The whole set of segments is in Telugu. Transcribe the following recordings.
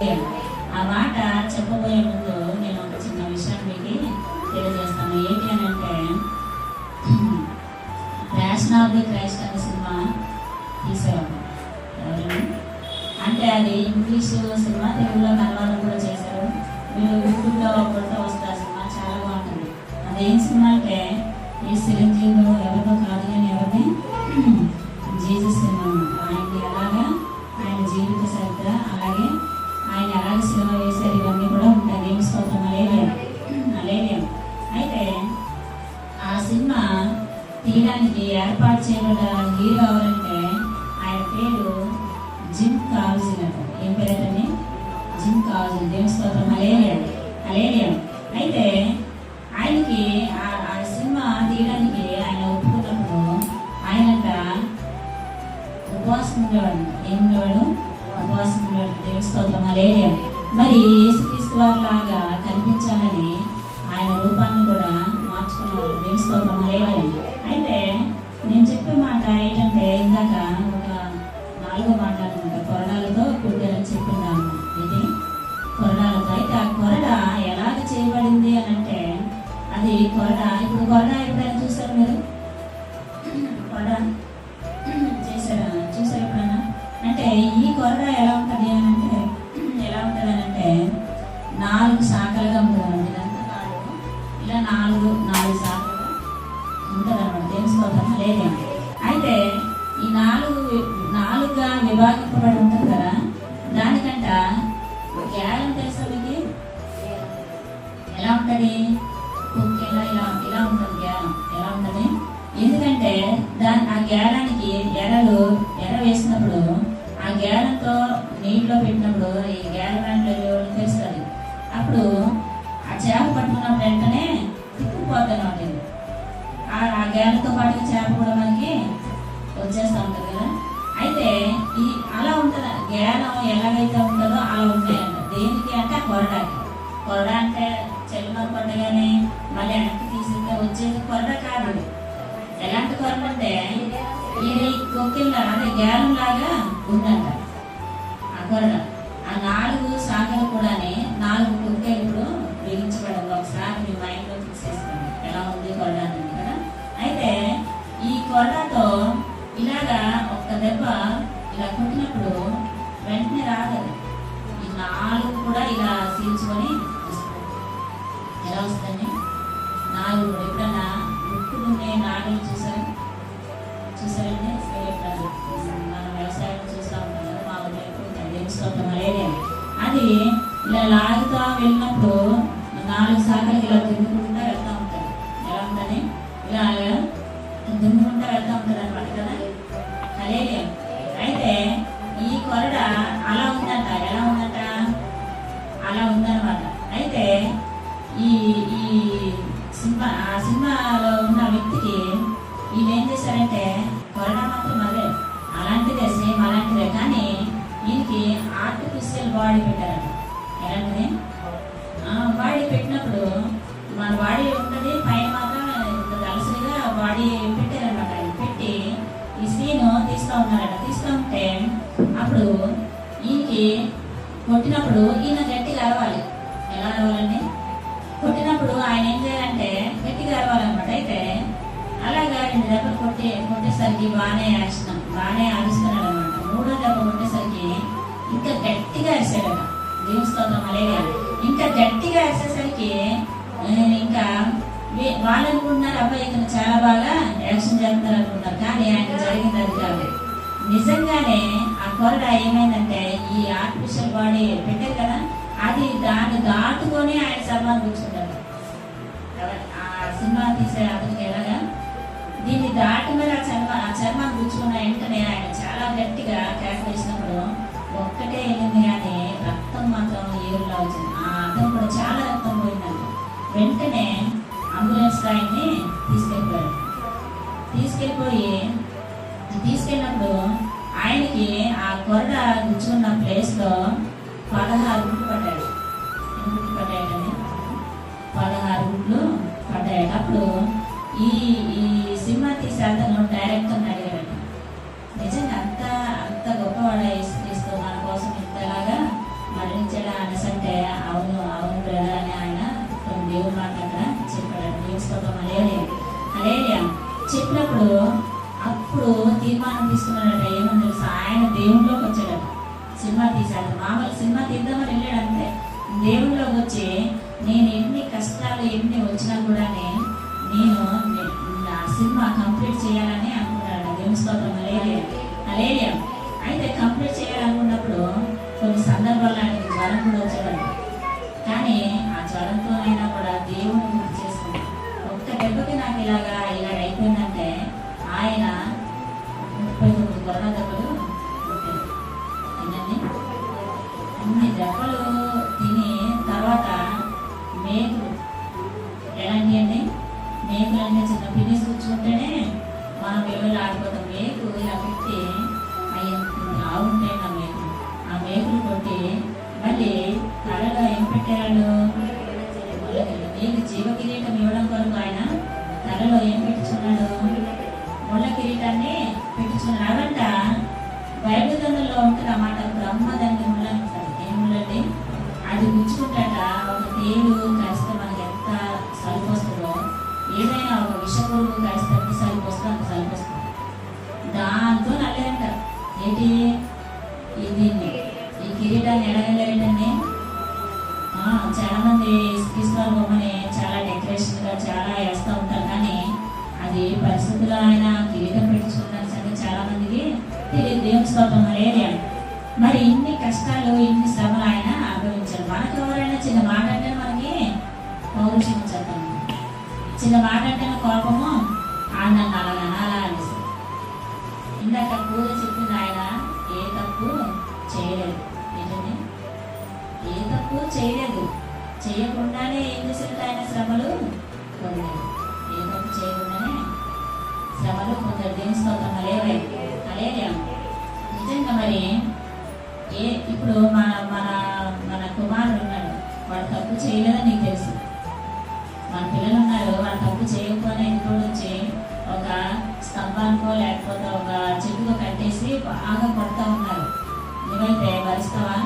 ఆ మాట చెప్పబోయే ముందు నేను ఒక చిన్న విషయం మీకు తెలియజేస్తాను. ఏంటి అని అంటే, ప్యాషన్ ఆఫ్ ది క్రైస్ట్ అనే సినిమా తీసేవాడు అంటే అది ఇంగ్లీష్ సినిమా, తెలుగులో కన్నడం కూడా చేశారు. మీరు యూట్యూబ్లో కొత్త వస్తారు సినిమా, చాలా బాగుంటుంది. అదేం సినిమా అంటే ఈ చిరంజీవి ఎవరితో కాదు కానీ ఎవరిని జీసస్ సినిమా. ఆయన్ని ఎలాగా ఆయన జీవిత చరిత్ర, అలాగే ఆయన ఎలాగ సినిమా వేశారు, ఇవన్నీ కూడా ఉంటాయి. ఏం స్తోత్రం అలేలియం. అయితే ఆ సినిమా తీయడానికి ఏర్పాటు చేయబడ్డ హీరో ఎవరంటే ఆయన పేరు జిమ్ కావజిల్ అంట. ఏం పేరండి? జిమ్ కావజిల్. దేవుని స్తోత్రం అలేలియం. అయితే ఆయనకి ఆ సినిమా తీయడానికి ఆయన ఒప్పుకున్నప్పుడు ఆయనంట ఉపవాసం ఉండేవాడు. ఏముండేవాడు? ఉపవాసం ఉండేవాడు. దేవుని స్తోత్రం అలేలియం. మరి యేసుక్రీస్తు వారిలాగా కనిపించాలని ఆయన రూపాన్ని కూడా మార్చుకున్నారు. దేవుని స్తోత్రం అలేలియం. అయితే నేను చెప్పే మాట ఏంటంటే, ఇందాక ఒక 4వ మాట అనమాట, కొరడాలతో కుట్టారని చెప్పిందాము. ఇది కొరడాలతో. అయితే ఆ కొరడ ఎలాగ చేయబడింది అని అంటే, అది కొరడ. ఇప్పుడు కొరడ ఎప్పుడైనా చూసారు మీరు? కొరడ చూసారు ఎప్పుడైనా? అంటే ఈ కొరడ ఎలా ఉంటుంది అని అంటే, ఎలా ఉంటుంది అని అంటే 4 శాఖలుగా ఉంటుంది. ఇదంతా కాదు, ఇలా 4 శాఖలుగా ఉంటుంది అన్నమాట. దేవుని స్తోత్రం లేదు. అయితే ఈ 4గా విభాగింపబడి ఉంటుంది కదా, దానికంట గ్యాలం తెలుసా మీకు? ఎలా ఉంటుంది? ఇలా ఉంటుంది గ్యాలం. ఎలా ఉంటుంది? ఎందుకంటే ఆ గ్యాలానికి ఎర్ర వేసినప్పుడు, ఆ గ్యాలంతో నీటిలో పెట్టినప్పుడు ఈ గ్యాలం తెలుస్తుంది. అప్పుడు ఆ చేప పట్టుకున్నప్పుడు వెంటనే తిప్పిపోద్ది అన్నమాట. ఆ గ్యాలతో పాటు చేప కూడా మనకి వచ్చేస్తూ ఉంటుంది కదా. అయితే అలా ఉంటుంది గ్యాలం. ఎలాగైతే ఉంటుందో అలా ఉంటాయంట. దేనికి అంటే ఆ కొరడ అంటే చెల్లిమర పడ్డగానే మళ్ళీ వెనక్కి తీసుకుంటే వచ్చేది కొరడ కాదు. ఎలాంటి కొరడ అంటే ఇది కొక్కిళ్ళ, అదే గ్యాలం లాగా ఉందంట ఆ కొరడ. ఆ 4 శాఖలు కూడా 4 కొక్కేలు ఇప్పుడు బిగించబడింది. ఒకసారి మీ మైండ్లో తీసేసుకోండి ఎలా ఉంది కొరడ అనేది కదా. అయితే ఈ కొరడతో ఇలాగా ఒక్క దెబ్బ ఇలా కొట్టినప్పుడు వెంటనే రాదు. ఈ 4 కూడా ఇలా సీల్చుకొని ఎలా వస్తుంది? 4 కూడా. ఎప్పుడన్నా ఉప్పుడునే 4 చూసారండి? మనం వ్యవసాయం చూస్తూ ఉంటాం కదా, మా ఊళ్ళో ఎక్కువ. అది ఇలా లాగుతా వెళ్ళినప్పుడు 4 శాఖలకు ఇలా తిరుగుకుంటూ వెళ్తూ ఉంటారు. ఎలా ఉంటుంది? ఇలా దుమ్ముకుంటూ వెళ్తూ ఉంటుంది అనమాట కదా. హల్లెలూయా. అయితే ఈ కొరడ అలా ఉందంట. ఎలా ఉందంట? అలా ఉందన్నమాట. అయితే ఆ సినిమాలో ఉన్న వ్యక్తికి వీళ్ళు ఏం చేశారంటే, కొరడ మాత్రం అదే అలాంటిదే, సేమ్ అలాంటిదే, కానీ వీళ్ళకి ఆర్టిఫిషియల్ బాడీ పెట్టారంట. ఎలాంటిది? బాడీ పెట్టినప్పుడు మన బాడీ ఉంటుంది, పైన మాత్రం అలసరిగా బాడీ పెట్టారనమాట. పెట్టి ఈ సీన్ తీస్తూ ఉన్నారట. తీస్తూ ఉంటే అప్పుడు ఈయనకి కొట్టినప్పుడు ఈయన గట్టిగా అరవాలి. ఎలా అరవాలండి? కొట్టినప్పుడు ఆయన ఏం చేయాలంటే గట్టిగా అరవాలన్నమాట. అయితే అలాగా 2 దెబ్బలు కొట్టేసరికి బాగానే అరుస్తున్నాడు అనమాట. 3వ దెబ్బ కొట్టేసరికి ఇంకా గట్టిగా అరిసాడట. దేవుని స్తోత్రం అలేలియా. ఇంకా గట్టిగా అరిసేసరికి ఇంకా వాళ్ళు అనుకుంటున్నారు, అబ్బాయి ఇతను చాలా బాగా యాక్షన్ చేస్తున్నారు అనుకుంటారు. కానీ ఆయన జరిగింది అది కాదు. నిజంగానే ఆ కొరడ ఏమైందంటే, ఈ ఆర్టిఫిషియల్ బాడీ పెట్టారు కదా, అది దాన్ని దాటుకొని ఆయన చర్మాన్ని కూర్చుంటారు. ఆ సినిమా తీసే అతనికి ఎలాగా దీన్ని దాటి మరి ఆ చర్మాన్ని కూర్చున్న వెంటనే ఆయన చాలా గట్టిగా కేక వేసినప్పుడు ఒక్కటే వెళ్ళింది, కానీ రక్తం మాత్రం ఏరులా వచ్చింది. ఆ అతను కూడా చాలా రక్తం పోయిందంట. వెంటనే అంబులెన్స్ ఆయన్ని తీసుకెళ్ళినప్పుడు ఆయనకి ఆ కొరడ గుచ్చుకున్న ప్లేస్లో 16 గుట్లు పడ్డాడు. ఎన్ని గుట్లు పడ్డాయని? 16 గుట్లు పడ్డాయట. అప్పుడు ఈ సినిమా తీసే అతను డైరెక్టర్ని అడిగాడట, నిజంగా అంత గొప్పవాడ యేసుక్రీస్తు మన కోసం ఇంతలాగా మరణించాడు అప్పుడు తీర్మానం తీసుకున్నాడట. ఏమని తెలుసా? ఆయన దేవుళ్ళలోకి వచ్చాడట. సినిమా తీశాడు. మామూలు సినిమా తీద్దామని వెళ్ళాడు అంతే. దేవుళ్ళలోకి వచ్చి నేను ఎన్ని కష్టాలు ఎన్ని వచ్చినా కూడా నేను నా సినిమా కంప్లీట్ చేయాలని అనుకున్నాడు. దేవుని స్తోత్రం. హల్లెలూయా. అయితే కంప్లీట్ చేయాలనుకున్నప్పుడు కొన్ని సందర్భాలు ఆయనకి జ్వరం కూడా వచ్చాడు. కానీ ఆ జ్వరంతోనైనా కూడా దేవుని గుర్తు చేసుకున్నాడు. ఒక్క దెబ్బకి నాకు ఇలాగ అయిపోయిందంటే ఆయన 39 కొరడా దెబ్బలు కొట్టాడు. ఏంటండి? అన్ని దెబ్బలు తిని తర్వాత మేకులు ఎలాంటి అండి? మేకులు అంటే చిన్న పిన్నిస్ కూర్చుంటేనే మనం ఎవరు ఆడిపోతాం. మేకు ఇలా పెట్టి అవి ఆవుంటాయి నా మేకులు. ఆ మేకులు కొట్టి మళ్ళీ తలలో ఏం పెట్టాడు? నీకు జీవ కిరీటం ఇవ్వడం కొరకు ఆయన తలలో ఏం పెట్టుచున్నాడు? ముళ్ళ కిరీటాన్ని పెట్టుచున్నాడు. అవంట బైబిల్ గ్రంథంలో ఉంటుంది అన్నమాట. బ్రహ్మదండి ముళ్ళ అంటారు. ఏం ముళ్ళండి? అది గుచ్చుకుంటాట. ఒక తేలు కలిస్తే మనకి ఎంత సలుపు వస్తుందో, ఏదైనా ఒక విషపురుగు కలిస్తే ఎంత సలుపు వస్తుందో అంత సలుపు వస్తుంది. దాంతో నల్లేదంట. ఏంటి దీన్ని ఈ కిరీటాన్ని ఎడగలేదండి. చాలా మంది క్రీస్తువారి బొమ్మని చాలా డెకరేషన్ గా చాలా వేస్తూ ఉంటారు. కానీ అది పరిస్థితుల్లో ఆయన కిరీటం పెట్టుకున్న సంగతి చాలా మందికి తెలియదు. దేవుని స్తోత్రం. హల్లెలూయా. మరి ఇన్ని కష్టాలు ఇన్ని శ్రమలు ఆయన అనుభవించారు. మనకు ఎవరైనా చిన్న మాట అంటే మనకి పౌరుషం వచ్చేస్తాం. చిన్న మాట అంటే కోపము నన్ను అలాగా అనాలా అనేసి. ఇందాక పూజ చెప్పింది ఆయన ఏ తప్పు చేయలేదు. ఏంటండి? ఏ తప్పు చేయలేదు. చేయకుండానే ఏం చేసినట్టు ఆయన శ్రమలు పొందారు. ఏ తప్పు చేయకుండానే శ్రమలు పొందారు. దేవుని స్తోత్రం. హల్లెలూయా. నిజంగా మరి ఇప్పుడు మన మన మన కుమారుడు ఉన్నాడు. వాడు తప్పు చేయలేదని నీకు తెలుసు. మన పిల్లలు ఉన్నారు. వాడు తప్పు చేయకపోయినా ఇంట్లో వచ్చి ఒక స్తంభానికో లేకపోతే ఒక చెట్టుకో కట్టేసి బాగా కొడతా ఉన్నారు. నువ్వైతే భరిస్తావా?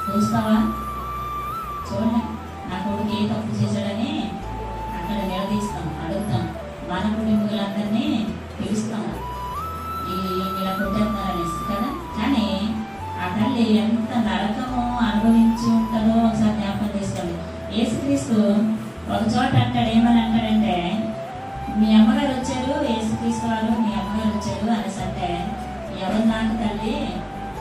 చూస్తావా? చూడండి, నా కొడుకు ఏ తప్పు చేశాడని అక్కడ నిలదీస్తాం, అడుగుతాం. మన కుటుంబీకులందరినీ పిలుస్తాం ఇలా కొట్టేస్తున్నారనేసి కదా. కానీ ఆ తల్లి ఎంత నరకము అనుభవించి ఉంటుందో ఒకసారి జ్ఞాపకం చేసుకోండి. యేసుక్రీస్తు ఒక చోట అంటాడు. ఏమని అంటాడంటే, మీ అమ్మగారు వచ్చారు, యేసుక్రీస్తు వారు మీ అమ్మగారు వచ్చారు అనేసి అంటే, ఎవరు నాకు తల్లి?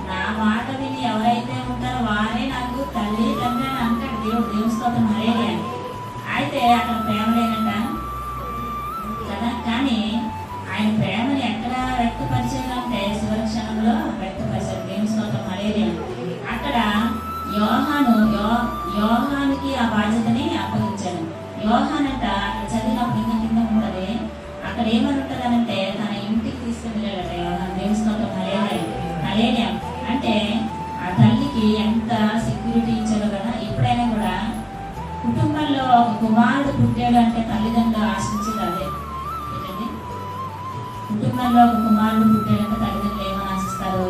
నా మాట విని ఎవరైతే ఉంటారో వారే నాకు తల్లి తండ్రి అని అంటాడు దేవుడు. దేవుని స్తోత్రం. హల్లెలూయా. అయితే అక్కడ ప్రేమ లేనంట కదా. కానీ ఆయన ప్రేమని ఎక్కడ వ్యక్తపరిచారంటే శివరక్షణంలో వ్యక్తపరిచారు. దేవుని స్తోత్రం. హల్లెలూయా. అక్కడ యోహానుకి ఆ బాధ్యతని అప్పగించాడు. యోహాన్ అంట అక్కడ చదివినప్పుడు కింద ఉంటుంది. అక్కడ ఏమని ఉంటుంది అనంటే తన ఇంటికి తీసుకుని వెళ్ళాడట యోహాన్. దేవుని స్తోత్రం. హల్లెలూయా. అంటే ఆ తల్లికి ఎంత సెక్యూరిటీ ఇచ్చారో కదా. ఎప్పుడైనా కూడా కుటుంబంలో ఒక కుమారుడు పుట్టాడు అంటే తల్లిదండ్రులు ఆశించేది అదే. ఏంటండి? కుటుంబంలో ఒక కుమారుడు పుట్టాడంటే తల్లిదండ్రులు ఏమని ఆశిస్తారు?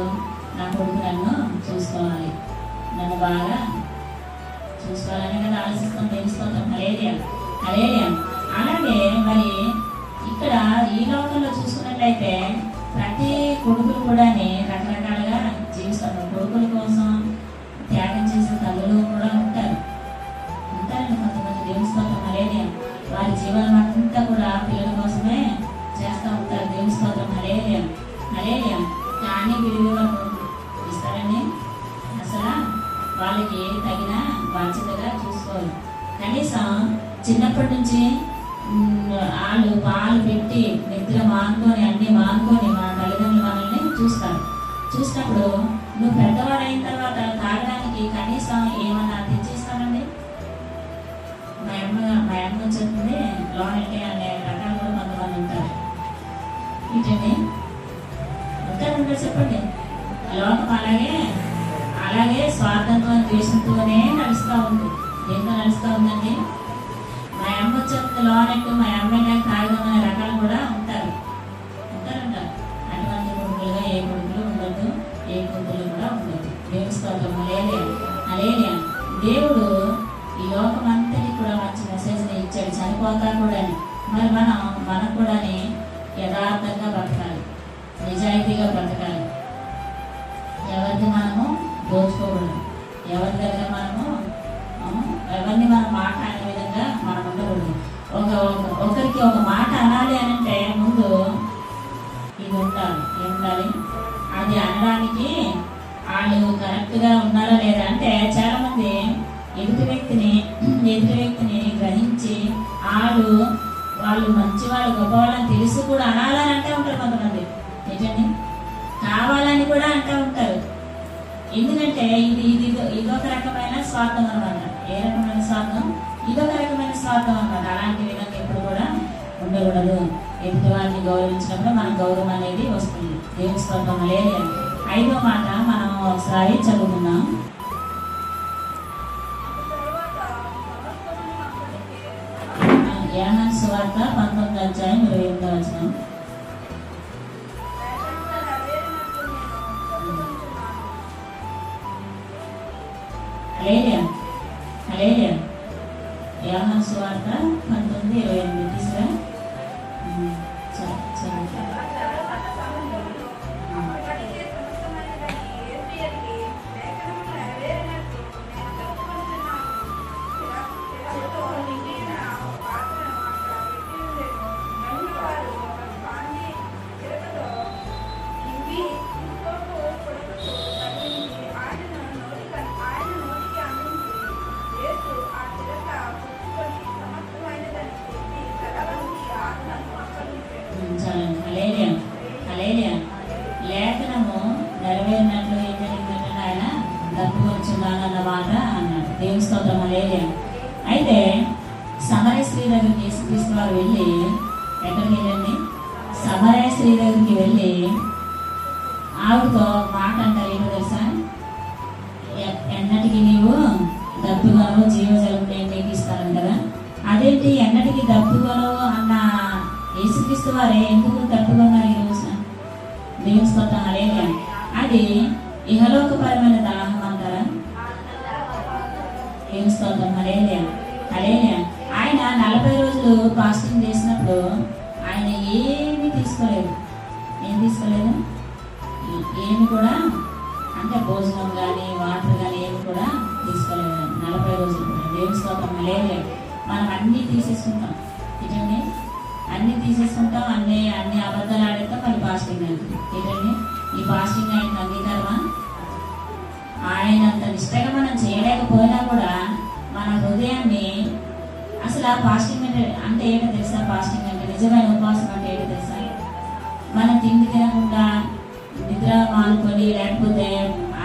నా కొడుకు నన్ను చూసుకోవాలి, నన్ను బాగా చూసుకోవాలని కదా ఆలోచిస్తాం. దేవుని స్తోత్రం. హల్లెలూయా. అలాగే మరి ఇక్కడ ఈ లోకంలో చూసుకున్నట్లయితే ప్రతి కొడుకులు కూడా రకరకాలుగా జీవిస్తారు. కొడుకుల కోసం త్యాగం చేసే తల్లులు కూడా ఉంటారండి కొంతమంది. దేవుని స్తోత్రం. హల్లెలూయా. వారి జీవనం అంతా కూడా పిల్లల కోసమే చేస్తూ ఉంటారు. దేవుని స్తోత్రం. హల్లెలూయా. కానీ విలువ ఇస్తారని అసలు వాళ్ళకి తగిన బాధ్యతగా చూసుకోవాలి. కనీసం చిన్నప్పటి నుంచి వాళ్ళు పాలు పెట్టి నిద్ర మానుకొని అన్ని మానుకొని మన తల్లిదండ్రులు మనల్ని చూస్తారు. చూసినప్పుడు నువ్వు పెద్దవాడు అయిన తర్వాత తాగడానికి కనీసం ఏమన్నా తెచ్చిస్తానండి? మా అమ్మ చెప్తుంది లోనెట్టి అనే రకాలు కూడా కొంతమంది ఉంటారు. ఏంటండి ఉంటారు చెప్పండి. లోకం అలాగే స్వార్థంతో ద్వేషంతోనే నడుస్తూ ఉంది. దేంతో నడుస్తూ ఉందండి? మా అమ్మ చెప్తే లోనెట్టు మా అమ్మాయి తాగదమనే రకాలు కూడా ఉంటారు. అటువంటి కొడుకులుగా ఏ కొడుకులు ఉండదు, ఏ కొడుకులు కూడా ఉండదు. దేవుని స్తోత్రం. హల్లెలూయా. దేవుడు ఈ లోకం అంతటి కూడా మంచి మెసేజ్ ఇచ్చాడు. చనిపోతా కూడా మరి మనకు కూడా యథార్థంగా బ్రతకాలి, నిజాయితీగా బ్రతకాలి. ఎవరిని మనము దోచుకోకూడదు, ఎవరి దగ్గర మనము ఎవరిని మనం మాట అనే విధంగా మనం ఉండకూడదు. ఒకరికి ఒక మాట అనాలి అని అంటే ముందు ఇది ఉండాలి. అది అనడానికి వాళ్ళు కరెక్ట్గా ఉన్నారా లేదా అంటే చాలా మంది ఎదుటి వ్యక్తిని గ్రహించి వాళ్ళు మంచివాళ్ళు గొప్పవాళ్ళని తెలిసి కూడా అనాలని అంటూ ఉంటారు కొంతమంది. ఏంటండి, కావాలని కూడా అంటూ ఉంటారు. ఎందుకంటే ఇదొక రకమైన స్వార్థం అన్నమాట. ఏ రకమైన స్వార్థం? ఇదొక రకమైన స్వార్థం అన్నమాట. అలాంటి విధంగా ఎప్పుడు కూడా ఉండకూడదు. ఎదుటి వారిని గౌరవించడంలో మన గౌరవం అనేది వస్తుంది. దేవుని స్తోత్రం. హల్లెలూయా. 5వ మాట మనం ఒకసారి చదువుకుందాం. యోహాను సువార్త 19వ అధ్యాయం 28వ వచనం. హల్లెలూయా. యోహాను సువార్త 19:28 తీసురా. లేఖనము నెరవేరినట్లు ఏం జరిగిందంటే ఆయన దప్పుకొచ్చున్నానన్న మాట అన్నాడు. దేవుని స్తోత్రం. హల్లెలూయా. అయితే సమరయ స్త్రీ దగ్గరికి యేసుక్రీస్తు వారు వెళ్ళి, ఎక్కడికి వెళ్ళండి? సమరయ స్త్రీ దగ్గరికి వెళ్ళి ఆవిడతో మాట అంటారు. ఏమో తెలుసా? ఎన్నటికి నీవు దప్పుకొనవు, జీవజలం నేను నీకు ఇస్తాను కదా. అదేంటి ఎన్నటికి దప్పుకొనవు అన్న యేసుక్రీస్తు వారే ఎందుకు దప్పుకొన్నారు ఈ రోజున? దేవుని స్తోత్రం. హల్లెలూయా. అది ఇహలోకపరమైన దాహం అంటారా? దేవుని స్తోత్రం. హల్లెలూయా. ఆయన 40 రోజులు ఫాస్టింగ్ చేసినప్పుడు ఆయన ఏమీ తీసుకోలేదు. ఏమి కూడా అంటే భోజనం కానీ వాటర్ కానీ ఏమి కూడా తీసుకోలేదు 40 రోజులు కూడా. దేవుని స్తోత్రం. హల్లెలూయా. మనం అన్నీ తీసేసుకుంటాం. ఏంటండి, అన్నీ తీసేసుకుంటాం, అన్ని అబద్ధాలు ఆడేస్తాం, మళ్ళీ ఫాస్టింగ్ అవుతుంది. ఏంటండి, ఈ ఫాస్టింగ్ ఆయన అంగీకారమా? ఆయనంత నిష్టగా మనం చేయలేకపోయినా కూడా మన హృదయాన్ని అసలు ఆ ఫాస్టింగ్ అంటే ఏంటో తెలుసా? ఫాస్టింగ్ అంటే నిజమైన ఉపవాసం అంటే ఏంటో తెలుసా? మనం తిండి తినకుండా నిద్ర మానుకొని, లేకపోతే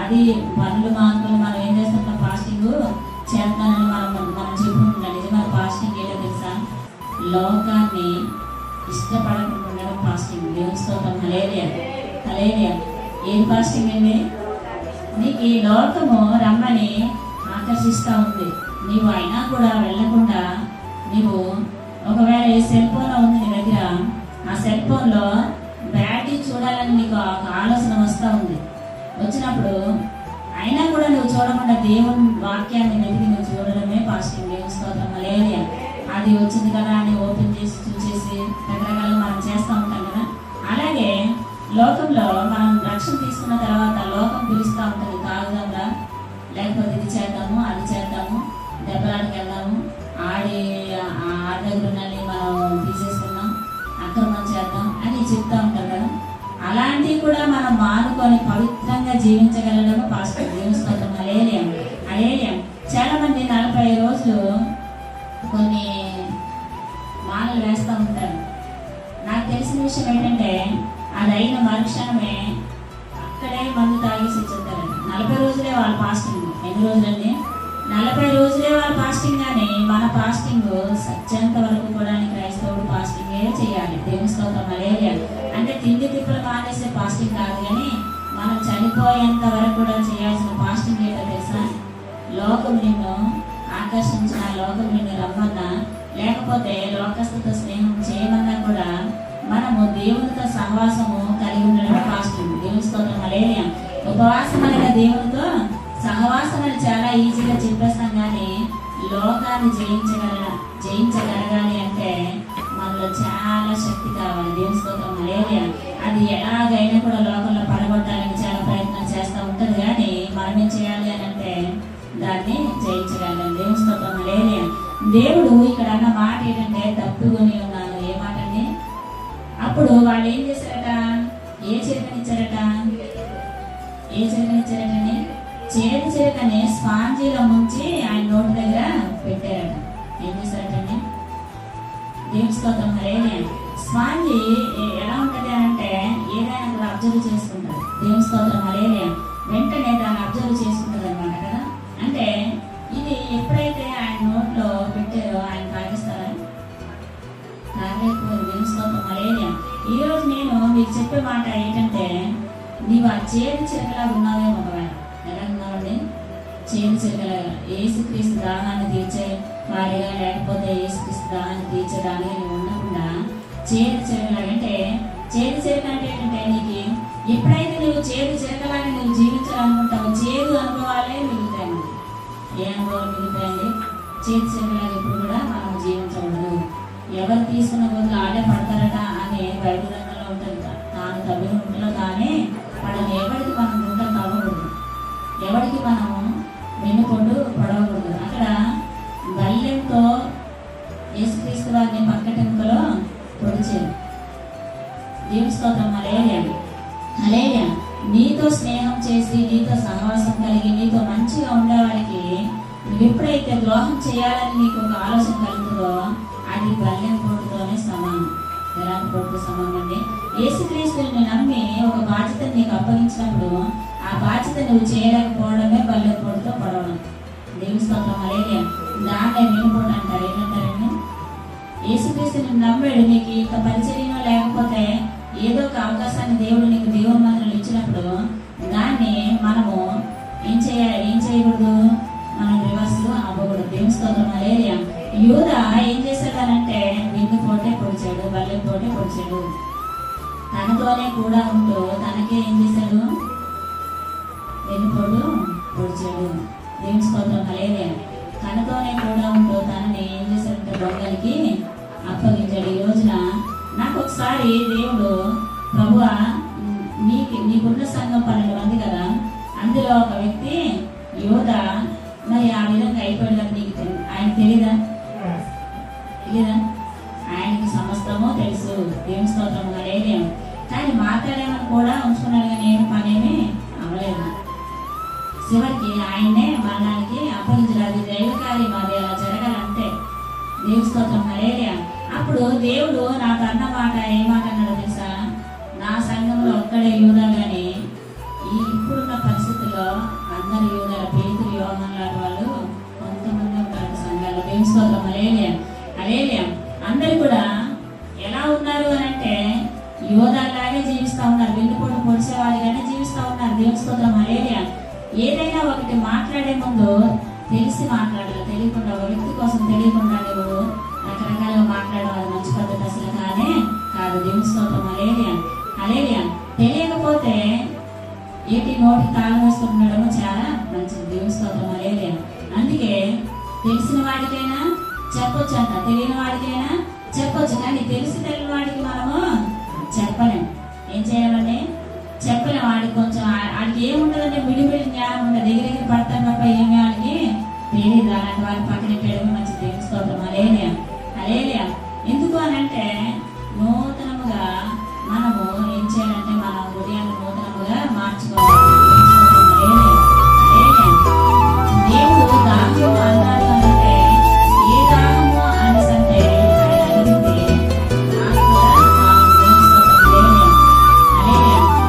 అది పనులు మానుకొని మనం ఏం చేస్తుంటాం? ఫాస్టింగ్ చేస్తానని మనం చెప్పుకుంటున్నాం. నిజమైన ఫాస్టింగ్ ఏంటో తెలుసా? లోకాన్ని ఇష్టపడకుండా ఉండడం ఫాస్టింగ్. దేవుని స్తోత్రం. హల్లెలూయా. ఏం ఫాస్టింగ్ అండి? నీకు ఈ లోకము రమ్మని ఆకర్షిస్తూ ఉంది. నీవు అయినా కూడా వెళ్ళకుండా నీవు ఒకవేళ ఏ సెల్ ఫోన్ ఉంది నీ దగ్గర, ఆ సెల్ ఫోన్లో బ్యాటరీ చూడాలని నీకు ఒక ఆలోచన వస్తూ ఉంది. వచ్చినప్పుడు అయినా కూడా నువ్వు చూడకుండా దేవుని వాక్యాన్ని వెతికి నువ్వు చూడడమే ఫాస్టింగ్. దేవుని స్తోత్రం. హల్లెలూయా. అది వచ్చింది కదా అని ఓపెన్ చేసి చూసేసి రకరకాలుగా మనం చేస్తూ ఉంటాం కదా. అలాగే లోకంలో మనం రక్షణ తీసుకున్న తర్వాత లోకం పిలుస్తూ ఉంటుంది, తాగుదాంరా, లేకపోతే ఇది చేద్దాము, అది చేద్దాము, దెబ్బలాటకి వెళ్దాము, ఆడి దగ్గరున్నది మనం తీసేసుకున్నాం, అక్రమం చేద్దాం అని చెప్తూ ఉంటాం కదా. అలాంటివి కూడా మనం మానుకొని పవిత్రంగా జీవించగలడము ఫాస్టింగ్. దేవుని స్తోత్రం. హల్లెలూయా. చాలా మంది 40 రోజులు కొన్ని మాలలు వేస్తూ ఉంటారు. నాకు తెలిసిన విషయం ఏంటంటే అది అయిన మరుక్షణమే అక్కడే మందు తాగేసి ఇచ్చేస్తారండి. 40 రోజులే వాళ్ళ ఫాస్టింగ్. ఎన్ని రోజులండి? 40 రోజులే వాళ్ళ ఫాస్టింగ్. కానీ మన ఫాస్టింగ్ సత్యంత వరకు కూడా క్రైస్తవుడు ఫాస్టింగే చేయాలి. దేవుని స్తోత్రం. హల్లెలూయా. అంటే తిండి తిప్పలు మానేసే ఫాస్టింగ్ కాదు, కానీ మనం చనిపోయేంత వరకు కూడా చేయాల్సిన ఫాస్టింగ్ ఏంటో తెలుసా? లోకం నిన్ను ఆకర్షించిన, లోకం నిన్ను రమ్మన్నా, లేకపోతే లోకస్తుతో స్నేహం చేయమన్నా కూడా మనము దేవునితో సహవాసము కలిగి ఉండడం ఫాస్టింగ్. దేవుని స్తోత్రం. హల్లెలూయా. ఉపవాసం అనగా దేవునితో సహవాసం అని చాలా ఈజీగా చెప్పేస్తాం, కానీ లోకాన్ని జయించగలగాలి అంటే మన మనలో చాలా శక్తి కావాలి. దేవుని స్తోత్రం హల్లెలూయా. అది ఎలాగైనా కూడా లోకంలో పడగొట్టాలని చాలా ప్రయత్నం చేస్తూ ఉంటుంది, కానీ మనం ఏం చేయాలి అని అంటే దాన్ని జయించగలం. దేవుని స్తోత్రం హల్లెలూయా. దేవుడు ఇక్కడ అన్న మాట ఏంటంటే తప్పుకొని ఉన్నాను. ఏ మాట అండి? అప్పుడు వాళ్ళు ఏం చేశారట? ఏ చిరకనిచ్చారట? ఏ చిరకనిచ్చారటని? చేతి చిరకని స్పాంజీలో ముంచి ఆయన నోటి దగ్గర పెట్టారట. ఏం చేశారటండి? దేవుని స్తోత్రం హల్లెలూయా. స్పాంజీ ఎలా ఉంటది అని అంటే ఏదైనా కూడా అబ్జర్వ్ చేసుకుంటారు. దేవుని స్తోత్రం హల్లెలూయా. వెంటనే దాన్ని అబ్జర్వ్ చేసుకుంటుంది అనమాట కదా. అంటే ఇది ఎప్పుడైతే ఆయన నోట్లో పెట్టారో ఆయన తాగిస్తారా? తాగలేకపోయారు. దేవుని స్తోత్రం హల్లెలూయా. ఈ రోజు నేను మీకు చెప్పే మాట ఏంటంటే, నీవు ఆ చేతి చిరకలా ఉన్నావేమో. ఒకవేళ ఎలా ఉన్నావండి? చేతి చిరకలాగా యేసుక్రీస్తు దాహాన్ని తీర్చే వారిగా, లేకపోతే యేసుక్రీస్తు దాహాన్ని తీర్చడానికి నువ్వు ఉండకుండా చేతి చిరకలాగా. అంటే చేతి చిరక అంటే ఏంటంటే, నీకు ఎప్పుడైతే నువ్వు చేతి చిరకలాగా నువ్వు జీవించాలనుకుంటావు, చేదు అనుభవాలే మిగులుతాయి. ఏ అనుభవాలు మిగులుతాయండి? చేతి చిరకలాగా ఎప్పుడు కూడా మనం జీవించకూడదు. ఎవరు తీసుకున్న బదులు ఆడే పడతారట అని బైబిల్ గ్రంథంలో ఉంటుంది. తాను తవ్విన గుంటలో తానే పడని. ఎవరికి మనం గుంట తవ్వకూడదు, ఎవరికి మనం వెన్నుపోటు పడవకూడదు. అక్కడ బల్యంతో యేసుక్రీస్తు వారిని పక్కటెంకలో పొడిచారు. దేవుని స్తోత్రం హల్లెలూయా. హల్లెలూయా. నీతో స్నేహం చేసి, నీతో సహవాసం కలిగి, నీతో మంచిగా ఉండేవారికి నువ్వు ఎప్పుడైతే ద్రోహం చేయాలని నీకు ఒక ఆలోచన కలుగుతుందో అది బల్యం పోటుతోనే సమానం. ఎలాంటి పోటుతో సమానం అండి? యేసుక్రీస్తుని నమ్మి ఒక బాధ్యతను నీకు అప్పగించినప్పుడు ఆ బాధ్యత నువ్వు చేయలేకపోవడమే బల్యం పోటుతో పడవడం. దేవుని స్తోత్రం హల్లెలూయా. దాన్నే వెన్నుపోటు అంటారు. ఏంటంటారండి? యేసుక్రీస్తుని నమ్మాడు, నీకు ఇంత పరిచర్యలో లేకపోతే ఏదో ఒక అవకాశాన్ని దేవుడు నీకు దేవుని మందిరంలో ఇచ్చినప్పుడు దాన్ని మనము ఏం చేయకూడదు? మనం రివర్స్ అవ్వకూడదు. దేవుని స్తోత్రం హల్లెలూయా. యూదా ఏం చేశాడనంటే వెన్నుపోటే పొడిచాడు, బల్లెం పోటే పొడిచాడు. తనతోనే కూడా ఉంటూ తనకే ఏం చేశాడు? వెన్నుపోటు పొడిచాడు. దేవుని స్తోత్రం హల్లెలూయా. తనతోనే కూడా ఉంటూ తనని ఏం చేశాడంటే దొంగలకి అప్పగించాడు. ఈ రోజున నాకు ఒకసారి దేవుడు, ప్రభువా నీకున్న సంఘం 12 మంది కదా, అందులో ఒక వ్యక్తి యోధా మరి ఆ విధంగా అయిపోయాడు. నీకు ఆయన తెలీదా? ఆయనకి సమస్తము తెలుసు. దేవుని స్తోత్రం హల్లెలూయా. కానీ మాట్లాడేమని కూడా ఉంచుకున్నాడు, కానీ ఏం పనేమి అవ్వలేదు. చివరికి ఆయన్నే మరణానికి అప్పగించాడు. అది దైవ కార్యం, అది అలా జరగాలంటే. దేవుని స్తోత్రం హల్లెలూయా. అప్పుడు దేవుడు నాకు అన్న మాట ఏ మాట అన్నాడో తెలుసా? నా సంఘంలో ఒక్కడే యూదా, కానీ ఈ ఇప్పుడున్న పరిస్థితుల్లో అందరు యూదాల, పేతురు, యోహాను లాంటి వాళ్ళు కొంతమంది ఉంటారు సంఘాల్లో. దేవుని స్తోత్రం హల్లెలూయా. హల్లెలూయా. అందరు కూడా ఎలా ఉన్నారు అని అంటే యోధాలాగే జీవిస్తూ ఉన్నారు. వెన్నుపోటు పొడిచేవాడిగానే జీవిస్తూ ఉన్నారు. దేవుని స్తోత్రం హల్లెలూయా. ఏదైనా ఒకటి మాట్లాడే ముందు తెలిసి మాట్లాడాలి. తెలియకుండా ఒక వ్యక్తి కోసం తెలియకుండా నువ్వు రకరకాలుగా మాట్లాడడం అది మంచి పద్ధతి అసలు కానే కాదు. దేవుని స్తోత్రం హల్లెలూయా. హల్లెలూయా. తెలియకపోతే ఏంటి నోటికి తాళం వేసుకుంటున్నాడో చాలా మంచిది. దేవుని స్తోత్రం హల్లెలూయా. అందుకే తెలిసిన వాడికైనా చెప్పొచ్చు అంట, తెలియని వాడికైనా చెప్పొచ్చు. కానీ తెలియని వాడికి మనము చెప్పలేం. ఏం చేయాలండి? చెప్పలేం. వాడికి కొంచెం వాడికి ఏముంటుందంటే మిడిమిడి జ్ఞానం ఉంటుంది. దగ్గర పడతాం తప్ప ఏమి వాడికి తెలియదు. అలాంటి వాడిని పక్కన పెట్టడం మంచిది. దేవుని స్తోత్రం హల్లెలూయా. హల్లెలూయా. ఎందుకు అని అంటే నూతనముగా మనము ఏం చేయాలంటే మన హృదయాన్ని నూతనముగా మార్చుకోవాలి. దేవుడు దాహము అన్నాడు అంటే ఏ దాహము అనేసంటే ఆయన అడిగితే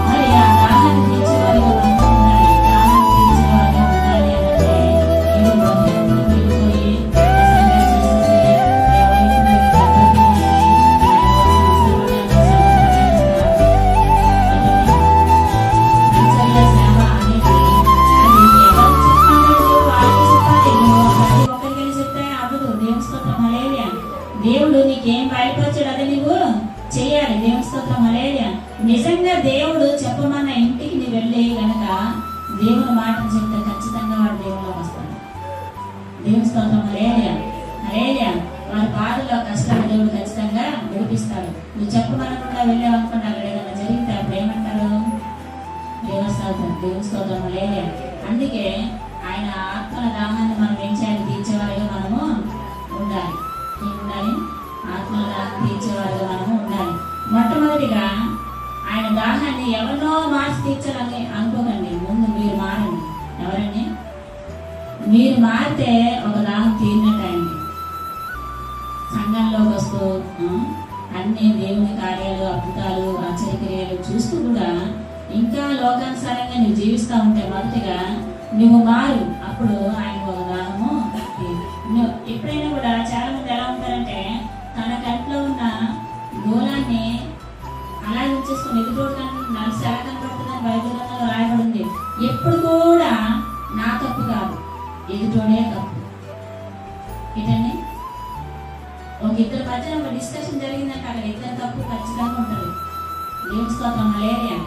మరి ఆ దాహాన్ని తీర్చేవారిగా ఉండాలి. దాహాన్ని తీర్చేవారిగా ఉండాలి అంటే ఏదో వెళ్ళిపోయి దేవుడు నీకేం బయటపరచాడు అది నువ్వు చేయాలి. దేవుని స్తోత్రం హల్లెలూయా. నిజంగా దేవుడు చెప్పమన్న ఇంటికి నువ్వు వెళ్ళి గనక దేవుని మాటలు చెప్తే ఖచ్చితంగా వాడు దేవుళ్ళకి వస్తాడు. దేవుని స్తోత్రం హల్లెలూయా. హల్లెలూయా. వారి బాధలో కష్టాలు దేవుడు ఖచ్చితంగా ఖచ్చితంగా విడిపిస్తాడు. నువ్వు చెప్పమనకుండా వెళ్ళావు అనుకోండి, అక్కడ ఏదైనా జరిగితే అప్పుడు ఏమంటారు? దేవుని స్తోత్రం లేదే. అందుకే ఆయన ఆత్మల దాహాన్ని మనం ఏం చేయాలి? తీర్చేవారిగా మనము ఉండాలి. ఉండాలి, ఆత్మల దాహాన్ని తీర్చేవారిగా మనము ఉండాలి. మొట్టమొదటిగా ఆయన దాహాన్ని ఎవరినో మార్చి తీర్చాలని అనుకోకండి. ముందు మీరు మారండి. ఎవరండి? మీరు మారితే ఒక దాహం తీరినట్టు అయింది. సంఘంలోకి వస్తూ అన్ని దేవుని కార్యాలు, అద్భుతాలు, ఆశ్చర్యక్రియలు చూస్తూ కూడా ఇంకా లోకానుసారంగా నువ్వు జీవిస్తూ ఉంటే మొదటిగా నువ్వు మారు. అప్పుడు ఆయన ఒక దాహము. ఎప్పుడైనా కూడా చాలా మంది ఎలా ఉంటారంటే తన కంట్లో ఉన్న దూరాన్ని అలా ఉంచేసుకుని ఎదుటోడు నలిసి ఎలా కనపడుతుందని బైబిల్ గ్రంథంలో రాయబడింది. ఎప్పుడు కూడా నా తప్పు కాదు, ఎదుటోడే తప్పు. ఏంటండి? ఒక ఇద్దరు మధ్యన ఒక డిస్కషన్ జరిగిందంటే అక్కడ ఇద్దరు తప్పు ఖచ్చితంగా ఉంటుంది. దేవుని స్తోత్రం లేరియా.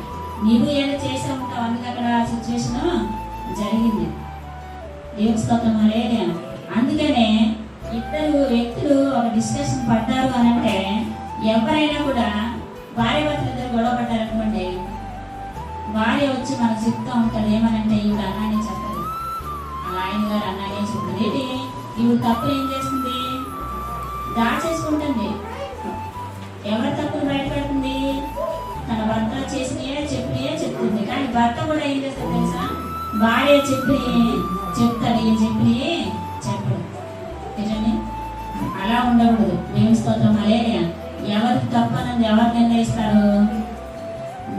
నీవు ఏదో చేసే ఉంటావు, అందుకే అక్కడ సిచ్యువేషన్ జరిగింది. దేవుని స్తోత్రం లేరియా. అందుకనే ఇద్దరు వ్యక్తులు ఒక డిస్కషన్ పడ్డారు అని అంటే ఎవరైనా కూడా భార్య భర్తలు ఇద్దరు గొడవ పడ్డారనుకోండి, భార్య వచ్చి మనకు చెప్తా ఉంటారు ఏమనంటే ఈవిడ అన్నానే చెప్పదు, అలా ఆయన గారు అన్నానే చెప్తుంది. ఏంటి ఈవిడ తప్పు ఏం చేస్తుంది? దాచేసుకుంటుంది. ఎవరి తప్పులు బయటపడుతుంది? తన భర్త చేసినయే చెప్పినయే చెప్తుంది. కానీ భర్త కూడా ఏం చేస్తుంది తెలుసా? భార్య చెప్తాడు, ఏం చెప్పినయే చెప్పడు. నిజమే. అలా ఉండకూడదు. దేవుని స్తోత్రం హల్లెలూయా. ఎవరు తప్పనది ఎవరు నిర్ణయిస్తారు?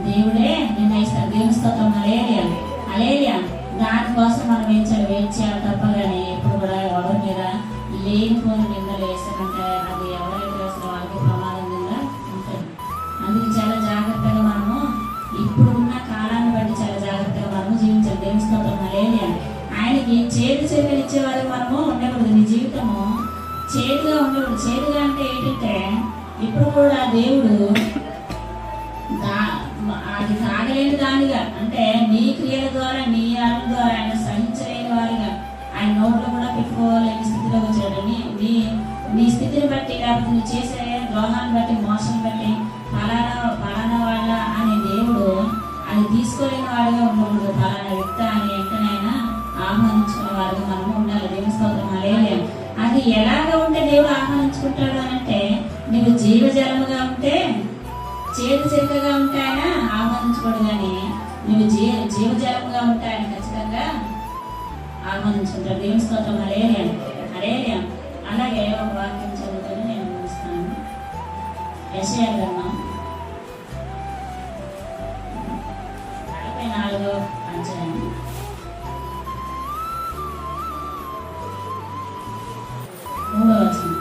దేవుడే నిర్ణయిస్తాడు. దేవుని స్తోత్రం హల్లెలూయా. హల్లెలూయా. దానికోసం మనం ఏం చేయాలి? వెయిట్ చేయాలి తప్ప. కానీ ఎప్పుడు కూడా ఎవరి మీద లేనిపోని నిందలు వేస్తామంటే అది ఎవరైతే వేస్తారో వాళ్ళకి ప్రమాదం కింద ఉంటుంది. అందుకే చాలా జాగ్రత్తగా మనము ఇప్పుడు ఉన్న కాలాన్ని బట్టి చాలా జాగ్రత్తగా మనము జీవించాలి. దేవుని స్తోత్రం హల్లెలూయా. ఆయనకి చేదు చెరువులు ఇచ్చేవారు మనము ఉండకూడదు. నీ జీవితము చేదుగా ఉండకూడదు. చేదుగా అంటే ఏంటంటే ఇప్పుడు కూడా దేవుడు అది తాగలేని దానిగా, అంటే నీ క్రియల ద్వారా నీ ఆటల ద్వారా ఆయన సహించలేని వారిగా ఆయన నోట్లో కూడా పెట్టుకోలేని స్థితిలో వచ్చాడు. నీ స్థితిని బట్టి, లేకపోతే నువ్వు చేసే ద్రోహాన్ని బట్టి, మోసం బట్టి ఫలానా వాళ్ళ అనే దేవుడు అది తీసుకోలేని వాడిగా ఉండకూడదు. ఫలానా వ్యక్తి అని వెంటనైనా ఆహ్వానించుకునే వారిగా మనము ఉండాలి. దేవుని స్తోత్రం హల్లెలూయా. అది ఎలాగ ఉంటే దేవుడు ఆహ్వానించుకుంటాడు అంటే నువ్వు జీవజలముగా ఉంటే, చేదు చెరుకగా ఉంటే ఆయన ఆహ్వానించుకోడు. కానీ నువ్వు జీవజలముగా ఉంటే ఆయన ఖచ్చితంగా ఆహ్వానించుకుంటాడు. దేవుని స్తోత్రం హల్లెలూయా. హల్లెలూయా. అలాగే ఒక వాక్యం చదువుకొని నేను ముగిస్తాను. యెషయా గ్రంథం 44వ అధ్యాయం 3వ వచనం.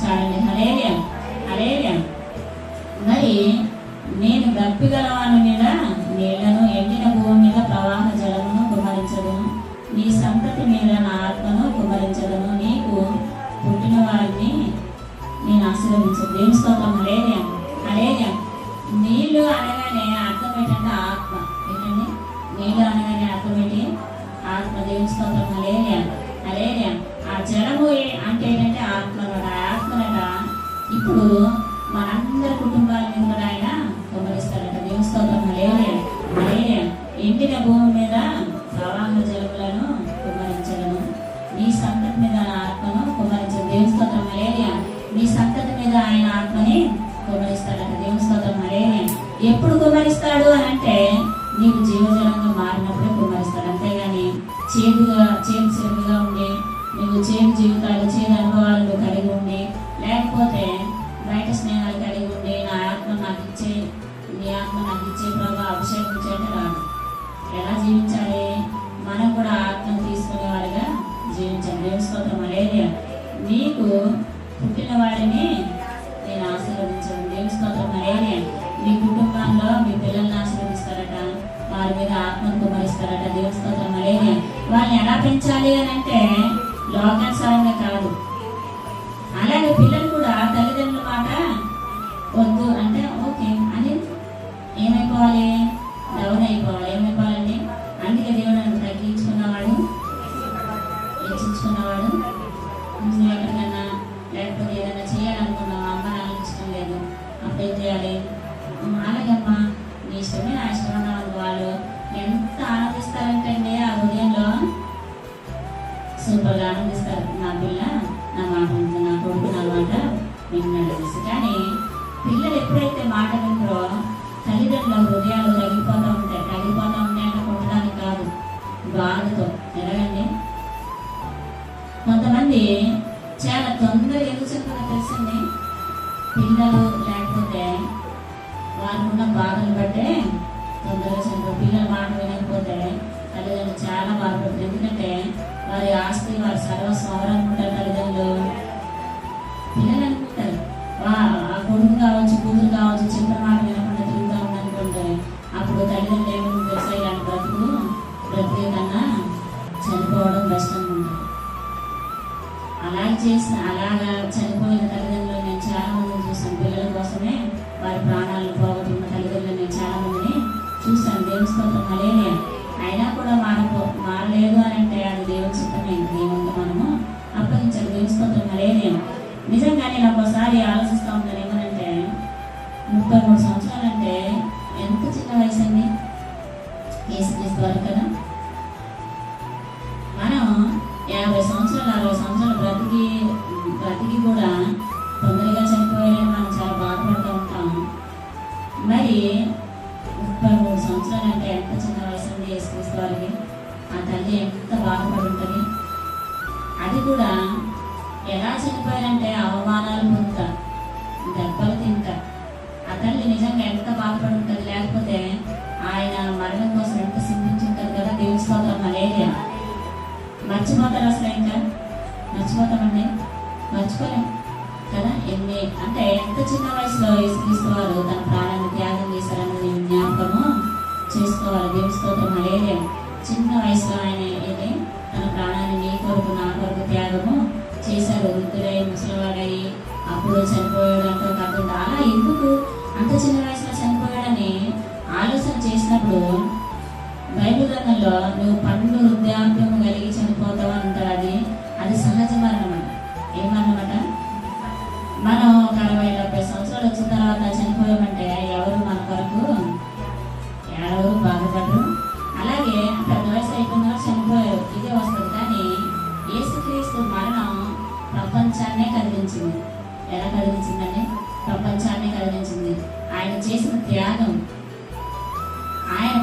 చాలండి. హల్లెలూయా. హల్లెలూయా. మరి నేను దప్పిగలవాని మీద నీళ్లను, ఎండిన భూమి మీద ప్రవాహ జలమును కుమ్మరించదును. నీ సంతతి మీద నా ఆత్మను కుమ్మరించదును. నీకు పుట్టిన వారిని నేను ఆశీర్వదించను. దేవుని స్తోత్రం హల్లెలూయా. హల్లెలూయా. నీళ్లు అనగానే అర్థం ఏంటంటే ఆత్మ. ఏంటండి? నీళ్లు అనగానే అర్థం ఏంటి? ఆత్మ. దేవుని స్తోత్రం హల్లెలూయా. హల్లెలూయా. ఆ జలము అంటే ఏంటంటే ఆత్మనట. ఆత్మనట ఇప్పుడు మనందరి కుటుంబాల మీద కూడా ఆయన కుమ్మరిస్తాడట. దేవుని స్తోత్రం హల్లెలూయా. హల్లెలూయా. ఎండిన భూమి మీద ప్రవాహ జలములను కుమ్మరించలను. నీ సంతతి మీద నా ఆత్మను కుమ్మరించను. దేవుని స్తోత్రం హల్లెలూయా. నీ సంతతి మీద ఆయన ఆత్మని కుమ్మరిస్తాడట. దేవుని స్తోత్రం హల్లెలూయా. ఎప్పుడు కుమ్మరిస్తాడు అని అంటే నీకు జీవజలంగా మారినప్పుడే కుమ్మరిస్తాడు. అంతేగాని చేదు చెరువుగా ఉండి నువ్వు చేదు జీవితాలు, చేదు అనుభవాలు కలిగి ఉండి, లేకపోతే బయట స్నేహాలు కలిగి ఉండి నా ఆత్మ నాకు ఇచ్చే, నీ ఆత్మ నాకు ఇచ్చే ప్రభావ అభిషేకించేట రాదు. ఎలా జీవించాలి? మనం కూడా ఆత్మను తీసుకునే వారిగా జీవించాలి. దేవుని స్తోత్రం హల్లెలూయా. నీకు పుట్టిన వారిని నేను ఆశీర్వదించాను. దేవుని స్తోత్రం హల్లెలూయా. మీ కుటుంబంలో మీ పిల్లల్ని ఆశీర్వదిస్తారట, వారి మీద ఆత్మను కుమ్మరిస్తారట. దేవుని స్తోత్రం హల్లెలూయా. వాళ్ళని ఎలా పెంచాలి అని అంటే లోకానుసారంగా కాదు. అలాగే పిల్లలు కూడా తల్లిదండ్రుల మాట హృదయాలు రగిలిపోతూ ఉంటాయి అంటే కొట్టడానికి కాదు, బాధతో. ఎలాగండి? కొంతమంది చాలా తొందరగా ఎందుకు చెప్తుందో తెలుసండి, పిల్లలు లేకపోతే వారికి ఉన్న బాధలు బట్టే తొందరగా చనిపోయి, పిల్లల మాట వినకపోతే తల్లిదండ్రులు చాలా బాధపడుతుంది. ఎందుకంటే వారి ఆస్తి, వారి సర్వస్వం ఎవరనుకుంటారు తల్లిదండ్రులు? పిల్లలు అనుకుంటారు. ఆ కొడుకు కావచ్చు, కూతురు కావచ్చు, చెప్పిన మాట వినకుండా తిరుగుతూ ఉందనుకుంటే అప్పుడు తల్లిదండ్రులు ఏమని తెలుసా, ఇలాంటి బ్రతికే కన్నా చనిపోవడం కష్టంగా ఉంటుంది. అలాగా చనిపోయిన తల్లిదండ్రులు నేను చాలా మందిని చూసాను. పిల్లల కోసమే వారి ప్రాణాలను పోగొట్టుకున్న తల్లిదండ్రులు నేను చాలా మందిని చూశాను. దేవుని స్తోత్రం హల్లెలూయా. అయినా కూడా మారలేదు అని అంటే అది దేవుని చిత్తమే. దేవునికి మనము అప్పగించాలి. దేవుని స్తోత్రం హల్లెలూయా. నిజంగా నేను ఒకసారి ఆలోచిస్తూ ఉంటాను, ఏమనంటే 33 సంవత్సరాలు అంటే ఎంత చిన్న వయసు అండి యేసుక్రీస్తు వారు కదా. మనం 50 సంవత్సరాలు 60 సంవత్సరాలు బ్రతికి కూడా తొందరగా చనిపోయారని మనం చాలా బాధపడుతూ ఉంటాం. మరి 33 సంవత్సరాలు అంటే ఎంత చిన్న వయసు అండి యేసుక్రీస్తు వారికి. ఆ తల్లి ఎంత బాధపడి ఉంటుంది. అది కూడా ఎలా చనిపోయారంటే అవమానాలు పొందుతా, దెబ్బలు తింటా. ఆ తల్లి నిజంగా ఎంత బాధపడి ఉంటుంది. లేకపోతే ఆయన మరణం కోసం ఎంత సింధించుంటుంది కదా. దేవుని స్తోత్రం హల్లెలూయా. మర్చిపోతారు అసలు? ఇంకా మర్చిపోతామండి? మర్చిపోలేం కదా. అంటే ఎంత చిన్న వయసులో యేసుక్రీస్తు వారు తన ప్రాణాన్ని త్యాగం చేశారన్నది జ్ఞాపకము చేసుకోవాలి. దేవుని స్తోత్రం హల్లెలూయా. చిన్న వయసులో ఆయన తన ప్రాణాన్ని నీ కొరకు నా కొరకు త్యాగము చేశారు. వృద్ధుడై ముసలివాడై అప్పుడు చనిపోయాడు అంటే అర్థం. అలా ఎందుకు అంత చిన్న వయసులో చనిపోయాడని ఆలోచన చేసినప్పుడు బైబిల్ గ్రంథంలో నువ్వు పండు వృద్ధాప్యము కలిగి చనిపోతావు అని ఉంటారు. అది సహజ మరణం అన్నమాట. ఏమన్నమాట? మనం ఒక 60-70 సంవత్సరాలు వచ్చిన తర్వాత చనిపోయామంటే ఎవరు మన కొరకు ఎవరు బాధపడరు. అలాగే పెద్ద వయసు అయిపోయిన వాళ్ళు చనిపోయారు, ఇదే వస్తుంది. కానీ యేసుక్రీస్తు మరణం ప్రపంచాన్నే కదిలించింది. ఎలా కదిలించిందండి? ప్రపంచాన్నే కదిలించింది. ఆయన చేసిన త్యాగం, ఆయన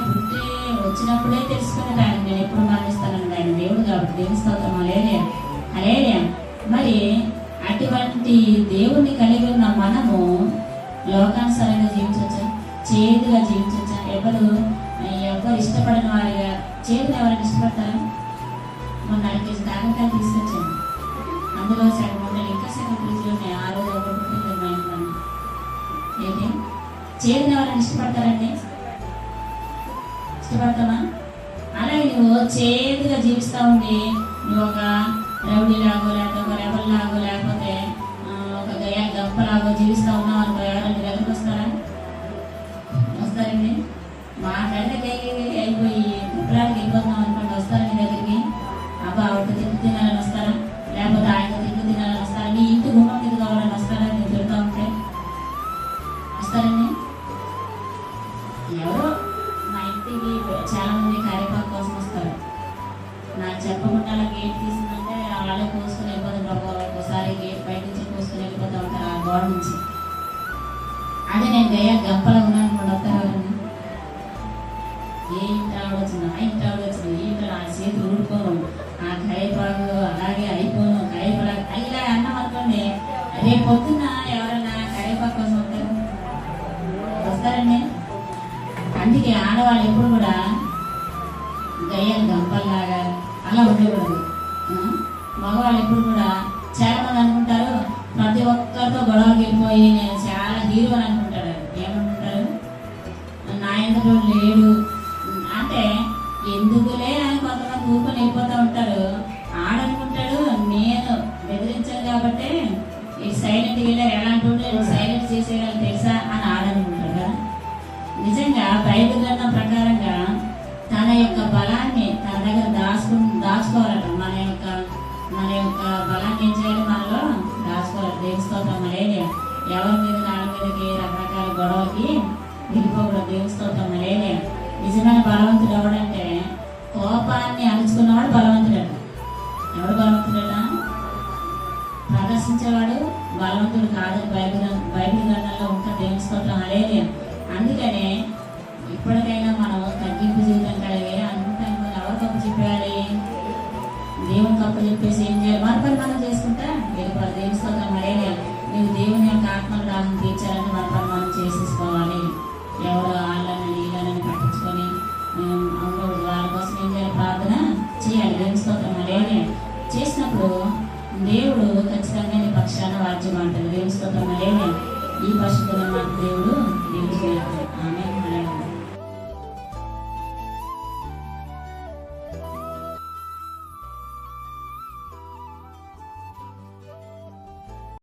వచ్చినప్పుడే తెలుసుకునేది ఆయన నేను ఎప్పుడు మరణిస్తానండి. ఆయన దేవుడు కాబట్టి దేవుని స్తోత్రం హల్లెలూయా హల్లెలూయా. మరి అటువంటి దేవుణ్ణి కలిగి ఉన్న మనము లోకానుసారంగా జీవించవచ్చా? చేదుగా జీవించవచ్చా? ఎవరు ఇష్టపడిన వారిగా చేదుని ఎవరైనా ఇష్టపడతారా? మొన్న 4 కేజీ కాకరకాయలు తీసుకొచ్చాను. అందులో సగం ఉండలు ఇంకా సగం ఫ్రిడ్జ్లో ఉన్నాయి. ఆ రోజు ఒకటి ఉంటుంది మా ఇంట్లో. ఏంటి చేదుని ఎవరైనా ఇష్టపడతారండి? ఇష్టపడతామా? అలాగే నువ్వు చేదుగా జీవిస్తూ ఉండి నువ్వు ఒక రౌడీలాగో లేకపోతే ఒక రెబల్లాగో లేకపోతే ఒక గంపలాగో జీవిస్తూ ఉన్నావు అనుకో, ఎవరైనా దగ్గరికి వస్తారా? వస్తారండి? మాట్లాడితే అయిపోయి గంపలాడికి వెళ్ళిపోతున్నాం అనుకోండి, వస్తారా నీ దగ్గరికి? అబ్బా ఆవిడ తిండి తినాలని వస్తారా? లేకపోతే ఆయన తిండి తినాలని వస్తారా? నీ ఇంటి గుమ్మం మీద కావాలని వస్తారా? నేను తిరుగుతూ ఉంటే వస్తారండి? ఎవరో మా ఇంటికి చాలా మంది కార్యక్రమం కోసం వస్తారు. నాకు చెప్పకుండా అలా గేట్ తీసిందంటే అలాగే కోసుకుని వెళ్ళిపోతాం. ఒకసారి గేట్ బయట నుంచి కోసుకుని వెళ్ళిపోతూ ఉంటారు ఆ గోడ నుంచి. అదే నేను గంపలో ఉన్నాను కూడా వస్తారండి. ఏ ఇంటి ఆవిడ వచ్చింది, ఆ ఇంటి ఆవిడ వచ్చింది, ఈ ఇంట్లో ఆ చేతులు ఊడుకోను, ఆ కైపాకు అలాగే అయిపోను, కైపలాగా ఇలా అన్నం అనుకోండి. రేపు పొద్దున్న ఎవరైనా కైపాకు కోసం వస్తారండి. అందుకే ఆడవాళ్ళు ఎప్పుడు కూడా గయ్యాలు గంపల్లాగా అలా ఉండకూడదు. మగవాళ్ళు ఎప్పుడు కూడా చాలా మంది అనుకుంటారు ప్రతి ఒక్కరితో గొడవకి వెళ్ళిపోయి నేను చాలా హీరో అని అనుకుంటాడు. ఏమనుకుంటారు? నా ఎందుకు లేడు అంటే ఎందుకులే అని కొంతమంది ఊరుకొని వెళ్ళిపోతూ ఉంటారు. ఆడనుకుంటాడు నేను బెదిరించాను కాబట్టి ఈ సైలెంట్కి వెళ్ళారు, ఎలాంటి ఉంటే సైలెంట్ చేసేయాలని తెలుసా అని ఆడనుకుంటాడు కదా. నిజంగా బైబిల్ గ్రంథం ప్రకారంగా తన యొక్క బలాన్ని తన దగ్గర దాచుకోవాలట. మన యొక్క బలాన్ని ఏం చేయాలి? మనలో దాచుకోవాలి. దేవుని స్తోత్రం హల్లెలూయా. ఎవరి మీద నాన్న మీదకి రకరకాల గొడవకి వెళ్ళిపోకూడదు. దేవుని స్తోత్రం హల్లెలూయా. నిజమైన బలవంతుడు ఎవడంటే కోపాన్ని అణుచుకున్నవాడు బలవంతుడట. ఎవడు బలవంతుడట? ప్రదర్శించేవాడు బలవంతుడు కాదని బైబిల్ గ్రంథంలో ఉంటుంది. దేవుని స్తోత్రం హల్లెలూయా. అందుకనే ఇప్పుడు ఇప్పటికైనా మనం తగ్గింపు జీవితం కలిగి అనుకుంటాను ఎవరు తప్పు చెప్పాలి, దేవుని తప్పు చెప్పేసి ఏం చేయాలి, మన పని మనం చేసుకుంటా వెళ్ళిపోవాలి. దేవుని స్తోత్రం హల్లెలూయా. నువ్వు దేవుని యొక్క ఆత్మల దాహం తీర్చాలని మన పని మనం చేసేసుకోవాలి. ఎవరు వాళ్ళని వీళ్ళని పట్టించుకొని ఉండకూడదు. వాళ్ళ కోసం ఏం చేయాలి, ప్రార్థన చేయాలి. దేవుని స్తోత్రం హల్లెలూయా. చేసినప్పుడు దేవుడు ఖచ్చితంగా నీ పక్షాన వాద్యం అంటాడు. దేవుని స్తోత్రం హల్లెలూయా. ఈ పరిశుద్ధమైన దేవుడు దేవుడు ఆమేన్.